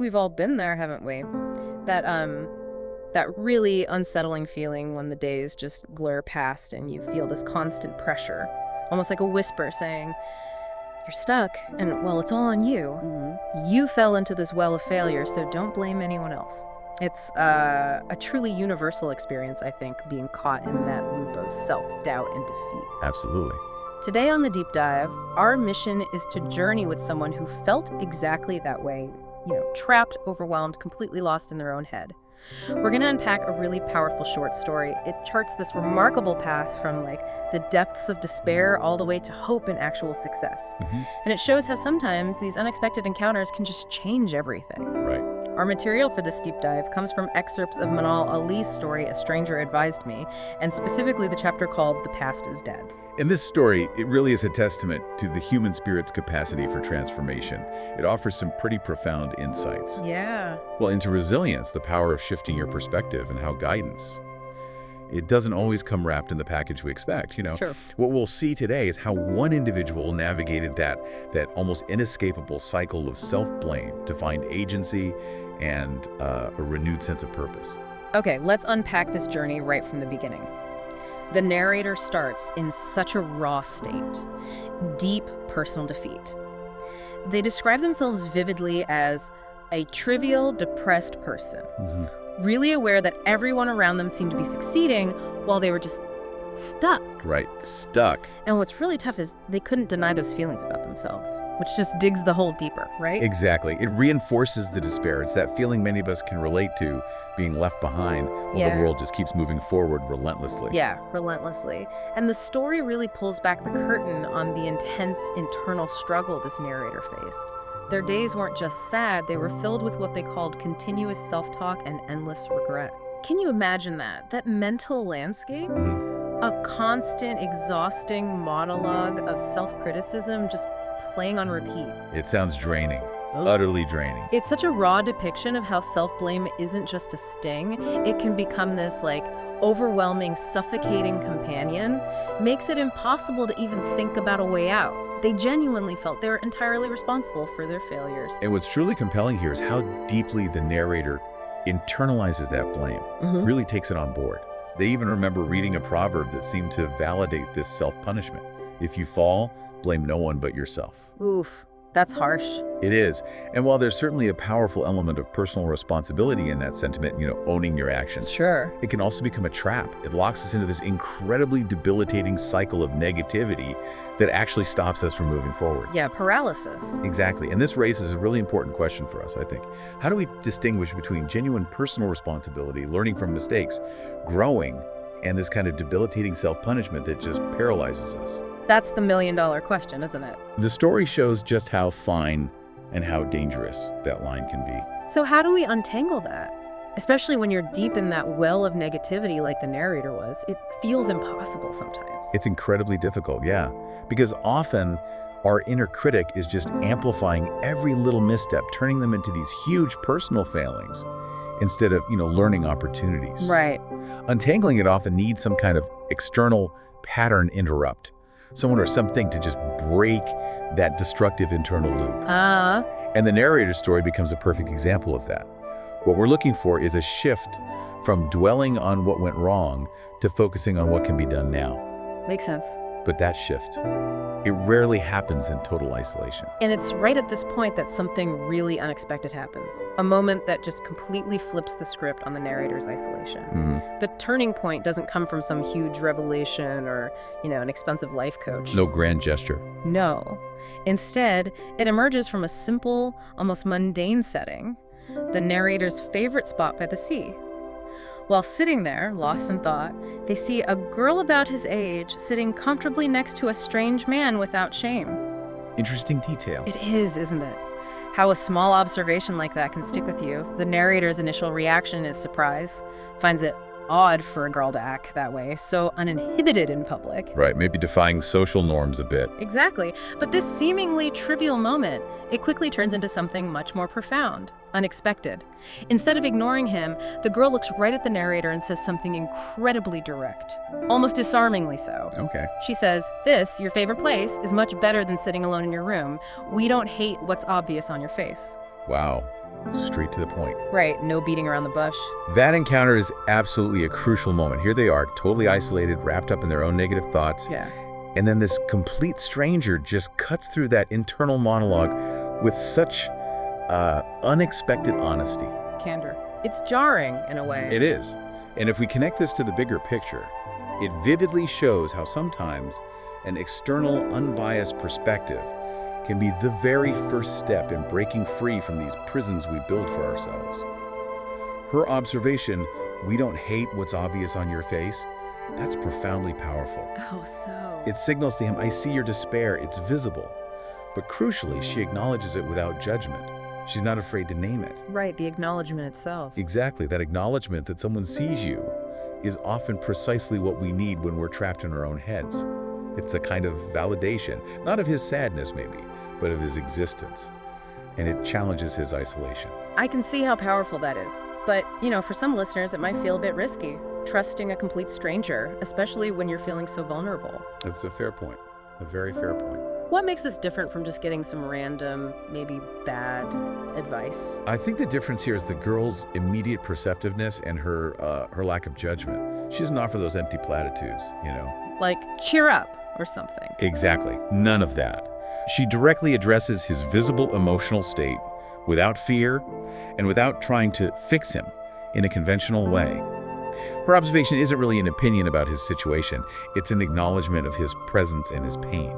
we've all been there, haven't we? That really unsettling feeling when the days just blur past and you feel this constant pressure, almost like a whisper saying, you're stuck, and, well, it's all on you. You fell into this well of failure, so don't blame anyone else. It's a truly universal experience, I think, being caught in that loop of self-doubt and defeat. Absolutely. Today on The Deep Dive, our mission is to journey with someone who felt exactly that way, trapped, overwhelmed, completely lost in their own head. We're going to unpack a really powerful short story. It charts this remarkable path from the depths of despair all the way to hope and actual success. And it shows how sometimes these unexpected encounters can just change everything. Right. Our material for this deep dive comes from excerpts of Manal Ali's story, A Stranger Advised Me, and specifically the chapter called The Past is Dead. In this story, it really is a testament to the human spirit's capacity for transformation. It offers some pretty profound insights. Yeah. Well, into resilience, the power of shifting your perspective, and how guidance, it doesn't always come wrapped in the package we expect. It's true. What we'll see today is how one individual navigated that almost inescapable cycle of self-blame to find agency and a renewed sense of purpose. Okay, let's unpack this journey right from the beginning. The narrator starts in such a raw state, deep personal defeat. They describe themselves vividly as a trivial, depressed person, really aware that everyone around them seemed to be succeeding while they were just stuck. Right, stuck. And what's really tough is they couldn't deny those feelings about themselves, which just digs the hole deeper, right? Exactly. It reinforces the despair. It's that feeling many of us can relate to, being left behind while the world just keeps moving forward relentlessly. Yeah, relentlessly. And the story really pulls back the curtain on the intense internal struggle this narrator faced. Their days weren't just sad, they were filled with what they called continuous self-talk and endless regret. Can you imagine that? That mental landscape? A constant, exhausting monologue of self-criticism just playing on repeat. It sounds draining. Utterly draining. It's such a raw depiction of how self-blame isn't just a sting. It can become this overwhelming, suffocating companion. Makes it impossible to even think about a way out. They genuinely felt they were entirely responsible for their failures. And what's truly compelling here is how deeply the narrator internalizes that blame, really takes it on board. They even remember reading a proverb that seemed to validate this self-punishment. If you fall, blame no one but yourself. Oof. That's harsh. It is. And while there's certainly a powerful element of personal responsibility in that sentiment, owning your actions, sure, it can also become a trap. It locks us into this incredibly debilitating cycle of negativity that actually stops us from moving forward. Yeah, paralysis. Exactly. And this raises a really important question for us, I think. How do we distinguish between genuine personal responsibility, learning from mistakes, growing, and this kind of debilitating self-punishment that just paralyzes us? That's the million-dollar question, isn't it? The story shows just how fine and how dangerous that line can be. So how do we untangle that? Especially when you're deep in that well of negativity like the narrator was. It feels impossible sometimes. It's incredibly difficult, yeah. Because often our inner critic is just amplifying every little misstep, turning them into these huge personal failings instead of, learning opportunities. Right. Untangling it often needs some kind of external pattern interrupt. Someone or something to just break that destructive internal loop. And the narrator's story becomes a perfect example of that. What we're looking for is a shift from dwelling on what went wrong to focusing on what can be done now. Makes sense. But that shift, it rarely happens in total isolation. And it's right at this point that something really unexpected happens. A moment that just completely flips the script on the narrator's isolation. The turning point doesn't come from some huge revelation or, an expensive life coach. No grand gesture. No. Instead, it emerges from a simple, almost mundane setting, the narrator's favorite spot by the sea. While sitting there, lost in thought, they see a girl about his age sitting comfortably next to a strange man without shame. Interesting detail. It is, isn't it? How a small observation like that can stick with you. The narrator's initial reaction is surprise, finds it odd for a girl to act that way, so uninhibited in public. Right, maybe defying social norms a bit. Exactly. But this seemingly trivial moment, it quickly turns into something much more profound, unexpected. Instead of ignoring him, the girl looks right at the narrator and says something incredibly direct, almost disarmingly so. Okay. She says, "This, your favorite place, is much better than sitting alone in your room. We don't hate what's obvious on your face." Wow. straight to the point. Right, no beating around the bush. That encounter is absolutely a crucial moment. Here they are, totally isolated, wrapped up in their own negative thoughts. Yeah. And then this complete stranger just cuts through that internal monologue with such unexpected honesty. Candor. It's jarring in a way. It is. And if we connect this to the bigger picture, it vividly shows how sometimes an external, unbiased perspective can be the very first step in breaking free from these prisons we build for ourselves. Her observation, "We don't hate what's obvious on your face," that's profoundly powerful. Oh, so. It signals to him, "I see your despair, it's visible." But crucially, she acknowledges it without judgment. She's not afraid to name it. Right, the acknowledgement itself. Exactly, that acknowledgement that someone sees you is often precisely what we need when we're trapped in our own heads. It's a kind of validation, not of his sadness maybe, but of his existence. And it challenges his isolation. I can see how powerful that is. But, for some listeners, it might feel a bit risky, trusting a complete stranger, especially when you're feeling so vulnerable. That's a fair point, a very fair point. What makes this different from just getting some random, maybe bad advice? I think the difference here is the girl's immediate perceptiveness and her lack of judgment. She doesn't offer those empty platitudes, Like, cheer up or something. Exactly. None of that. She directly addresses his visible emotional state without fear and without trying to fix him in a conventional way. Her observation isn't really an opinion about his situation. It's an acknowledgement of his presence and his pain.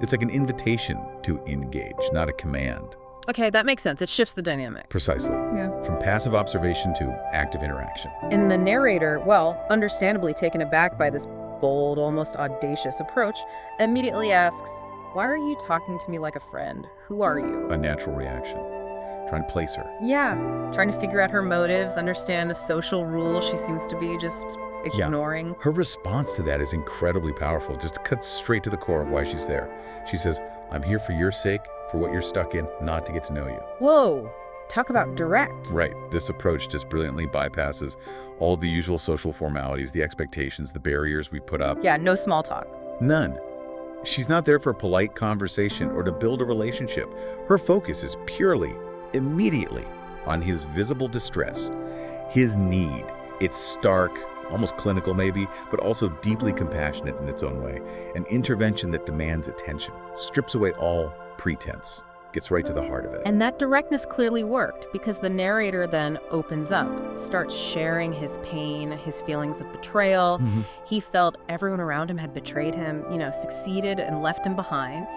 It's like an invitation to engage, not a command. Okay, that makes sense. It shifts the dynamic. Precisely. Yeah. From passive observation to active interaction. And the narrator, understandably taken aback by this bold, almost audacious approach, immediately asks, "Why are you talking to me like a friend? Who are you?" A natural reaction. Trying to place her. Yeah, trying to figure out her motives, understand a social rule she seems to be just ignoring. Yeah. Her response to that is incredibly powerful. Just cuts straight to the core of why she's there. She says, "I'm here for your sake, for what you're stuck in, not to get to know you." Whoa, talk about direct. Right. This approach just brilliantly bypasses all the usual social formalities, the expectations, the barriers we put up. Yeah, no small talk. None. She's not there for a polite conversation or to build a relationship. Her focus is purely, immediately, on his visible distress, his need. It's stark, almost clinical maybe, but also deeply compassionate in its own way. An intervention that demands attention, strips away all pretense, gets right to the heart of it. And that directness clearly worked because the narrator then opens up, starts sharing his pain, his feelings of betrayal. He felt everyone around him had betrayed him, succeeded and left him behind.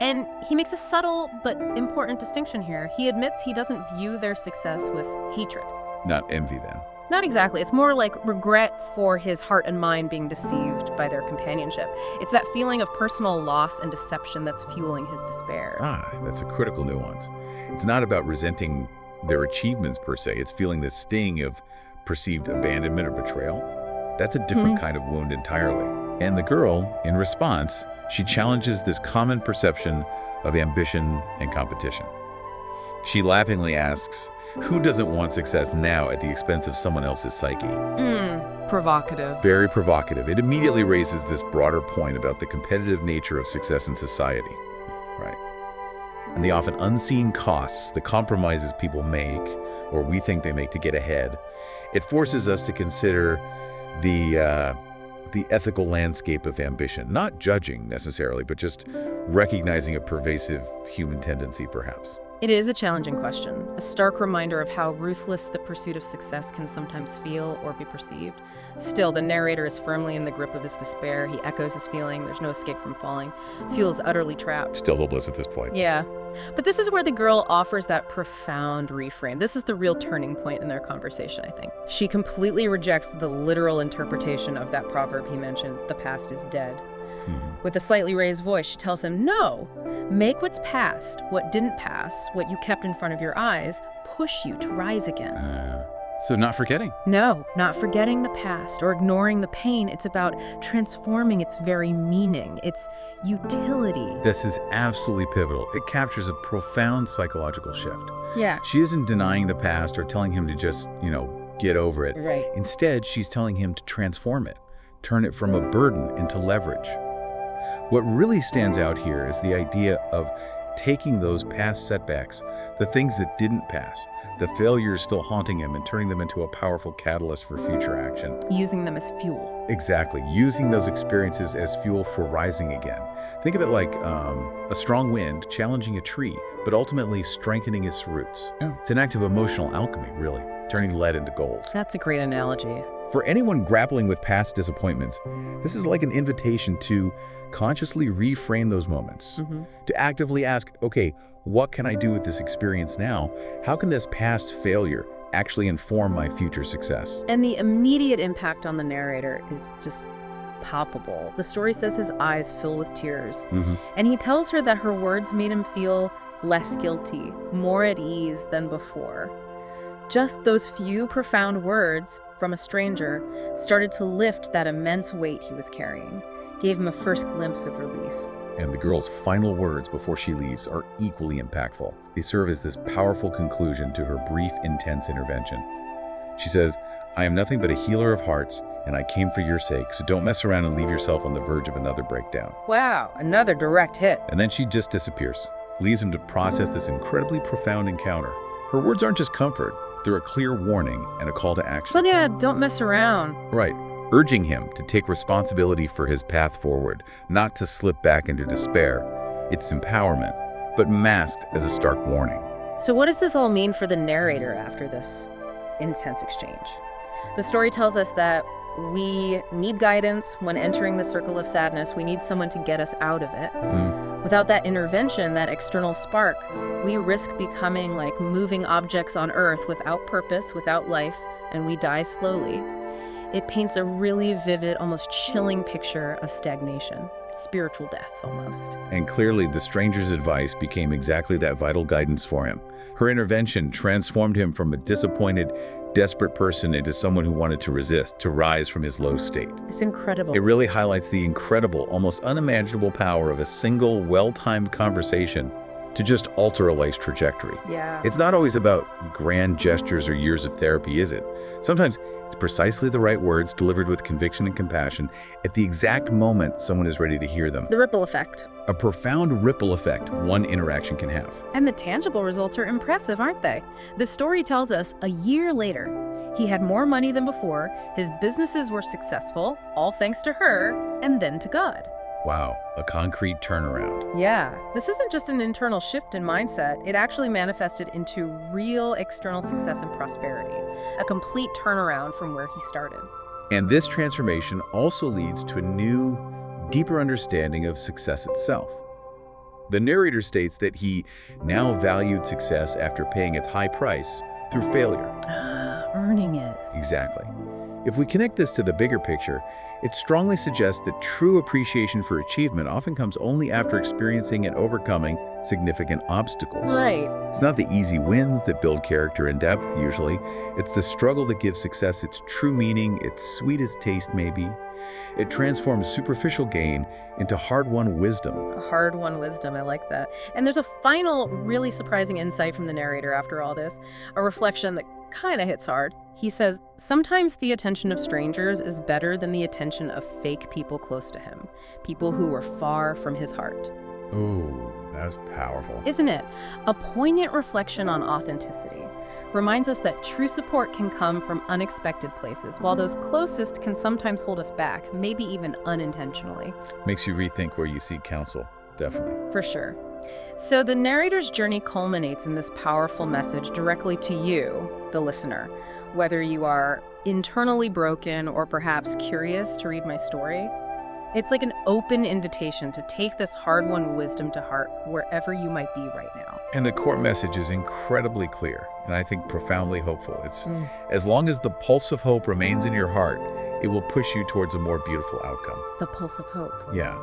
And he makes a subtle but important distinction here. He admits he doesn't view their success with hatred. Not envy, then. Not exactly. It's more like regret for his heart and mind being deceived by their companionship. It's that feeling of personal loss and deception that's fueling his despair. That's a critical nuance. It's not about resenting their achievements per se. It's feeling the sting of perceived abandonment or betrayal. That's a different kind of wound entirely. And the girl, in response, she challenges this common perception of ambition and competition. She laughingly asks, who doesn't want success now at the expense of someone else's psyche? Provocative. Very provocative. It immediately raises this broader point about the competitive nature of success in society, right? And the often unseen costs, the compromises people make, or we think they make to get ahead. It forces us to consider the ethical landscape of ambition, not judging necessarily, but just recognizing a pervasive human tendency, perhaps. It is a challenging question, a stark reminder of how ruthless the pursuit of success can sometimes feel or be perceived. Still, the narrator is firmly in the grip of his despair. He echoes his feeling, there's no escape from falling, feels utterly trapped. Still hopeless at this point. Yeah. But this is where the girl offers that profound reframe. This is the real turning point in their conversation, I think. She completely rejects the literal interpretation of that proverb he mentioned, the past is dead. With a slightly raised voice, she tells him, no, make what's past, what didn't pass, what you kept in front of your eyes, push you to rise again. So not forgetting? No, not forgetting the past or ignoring the pain. It's about transforming its very meaning, its utility. This is absolutely pivotal. It captures a profound psychological shift. Yeah. She isn't denying the past or telling him to just, get over it. Right. Instead, she's telling him to transform it, turn it from a burden into leverage. What really stands out here is the idea of taking those past setbacks, the things that didn't pass, the failures still haunting him, and turning them into a powerful catalyst for future action. Using them as fuel. Exactly. Using those experiences as fuel for rising again. Think of it like a strong wind challenging a tree, but ultimately strengthening its roots. Oh. It's an act of emotional alchemy, really, turning lead into gold. That's a great analogy. For anyone grappling with past disappointments, this is like an invitation to consciously reframe those moments, to actively ask, okay, what can I do with this experience now? How can this past failure actually inform my future success? And the immediate impact on the narrator is just palpable. The story says his eyes fill with tears, and he tells her that her words made him feel less guilty, more at ease than before. Just those few profound words from a stranger started to lift that immense weight he was carrying, gave him a first glimpse of relief. And the girl's final words before she leaves are equally impactful. They serve as this powerful conclusion to her brief, intense intervention. She says, "I am nothing but a healer of hearts, and I came for your sake, so don't mess around and leave yourself on the verge of another breakdown." Wow, another direct hit. And then she just disappears, leaves him to process this incredibly profound encounter. Her words aren't just comfort, they're a clear warning and a call to action. But yeah, don't mess around. Right. Urging him to take responsibility for his path forward, not to slip back into despair. It's empowerment, but masked as a stark warning. So what does this all mean for the narrator after this intense exchange? The story tells us that we need guidance when entering the circle of sadness. We need someone to get us out of it. Without that intervention, that external spark, we risk becoming like moving objects on Earth without purpose, without life, and we die slowly. It paints a really vivid, almost chilling picture of stagnation, spiritual death almost. And clearly, the stranger's advice became exactly that vital guidance for him. Her intervention transformed him from a disappointed, desperate person into someone who wanted to resist, to rise from his low state. It's incredible. It really highlights the incredible, almost unimaginable power of a single, well-timed conversation to just alter a life's trajectory. Yeah. It's not always about grand gestures or years of therapy, is it? Sometimes it's precisely the right words delivered with conviction and compassion at the exact moment someone is ready to hear them. The ripple effect. A profound ripple effect one interaction can have. And the tangible results are impressive, aren't they? The story tells us a year later, he had more money than before, his businesses were successful, all thanks to her, and then to God. Wow, a concrete turnaround. Yeah, this isn't just an internal shift in mindset, it actually manifested into real external success and prosperity. A complete turnaround from where he started. And this transformation also leads to a new, deeper understanding of success itself. The narrator states that he now valued success after paying its high price through failure. Earning it. Exactly. If we connect this to the bigger picture, it strongly suggests that true appreciation for achievement often comes only after experiencing and overcoming significant obstacles. Right. It's not the easy wins that build character and depth, usually. It's the struggle that gives success its true meaning, its sweetest taste, maybe. It transforms superficial gain into hard-won wisdom. Hard-won wisdom, I like that. And there's a final, really surprising insight from the narrator after all this, a reflection that kind of hits hard. He says, sometimes the attention of strangers is better than the attention of fake people close to him, people who are far from his heart. Ooh, that's powerful. Isn't it? A poignant reflection on authenticity. Reminds us that true support can come from unexpected places, while those closest can sometimes hold us back, maybe even unintentionally. Makes you rethink where you seek counsel, definitely. For sure. So the narrator's journey culminates in this powerful message directly to you, the listener. Whether you are internally broken or perhaps curious to read my story, it's like an open invitation to take this hard-won wisdom to heart wherever you might be right now. And the core message is incredibly clear, and I think profoundly hopeful. It's as long as the pulse of hope remains in your heart, it will push you towards a more beautiful outcome. The pulse of hope. Yeah.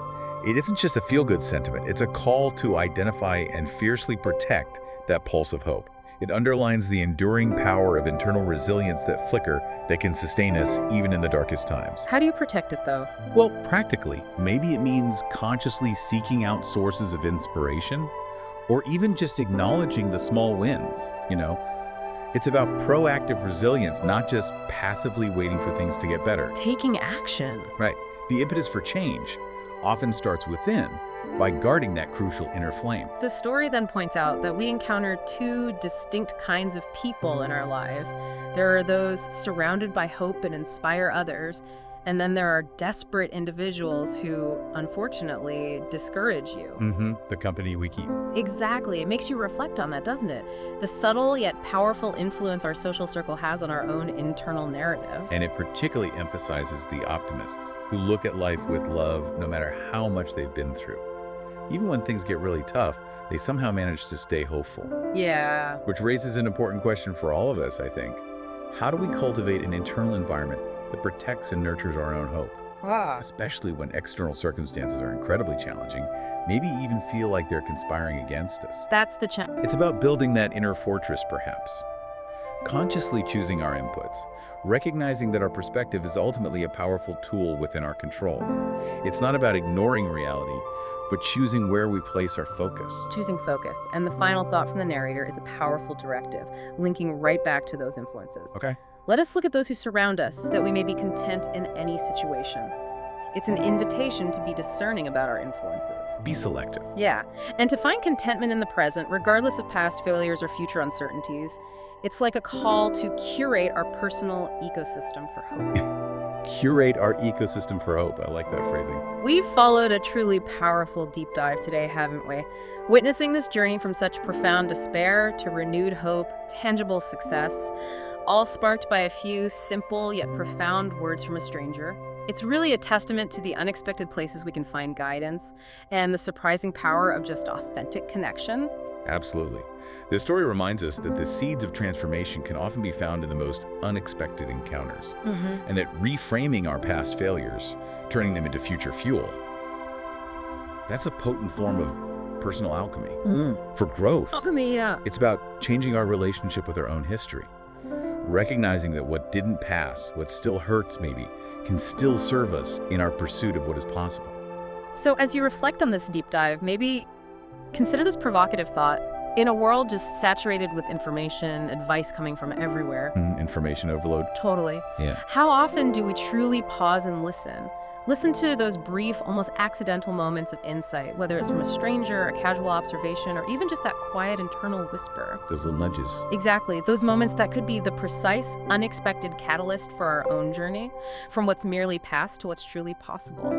It isn't just a feel-good sentiment. It's a call to identify and fiercely protect that pulse of hope. It underlines the enduring power of internal resilience that flicker that can sustain us even in the darkest times. How do you protect it, though? Well, practically, maybe it means consciously seeking out sources of inspiration, or even just acknowledging the small wins, It's about proactive resilience, not just passively waiting for things to get better. Taking action. Right. The impetus for change often starts within, by guarding that crucial inner flame. The story then points out that we encounter two distinct kinds of people in our lives. There are those surrounded by hope and inspire others, and then there are desperate individuals who, unfortunately, discourage you. The company we keep. Exactly. It makes you reflect on that, doesn't it? The subtle yet powerful influence our social circle has on our own internal narrative. And it particularly emphasizes the optimists who look at life with love no matter how much they've been through. Even when things get really tough, they somehow manage to stay hopeful. Yeah. Which raises an important question for all of us, I think. How do we cultivate an internal environment that protects and nurtures our own hope? Especially when external circumstances are incredibly challenging, maybe even feel like they're conspiring against us. That's the challenge. It's about building that inner fortress, perhaps. Consciously choosing our inputs, recognizing that our perspective is ultimately a powerful tool within our control. It's not about ignoring reality, but choosing where we place our focus. Choosing focus. And the final thought from the narrator is a powerful directive, linking right back to those influences. Okay. Let us look at those who surround us, that we may be content in any situation. It's an invitation to be discerning about our influences. Be selective. Yeah, and to find contentment in the present, regardless of past failures or future uncertainties. It's like a call to curate our personal ecosystem for hope. Curate our ecosystem for hope. I like that phrasing. We've followed a truly powerful deep dive today, haven't we? Witnessing this journey from such profound despair to renewed hope, tangible success, all sparked by a few simple yet profound words from a stranger. It's really a testament to the unexpected places we can find guidance and the surprising power of just authentic connection. Absolutely. This story reminds us that the seeds of transformation can often be found in the most unexpected encounters, and that reframing our past failures, turning them into future fuel, that's a potent form of personal alchemy for growth. Alchemy, yeah. It's about changing our relationship with our own history, recognizing that what didn't pass, what still hurts maybe, can still serve us in our pursuit of what is possible. So as you reflect on this deep dive, maybe consider this provocative thought. In a world just saturated with information, advice coming from everywhere. Information overload. Totally. Yeah. How often do we truly pause and listen? Listen to those brief, almost accidental moments of insight, whether it's from a stranger, a casual observation, or even just that quiet internal whisper. Those little nudges. Exactly. Those moments that could be the precise, unexpected catalyst for our own journey, from what's merely past to what's truly possible.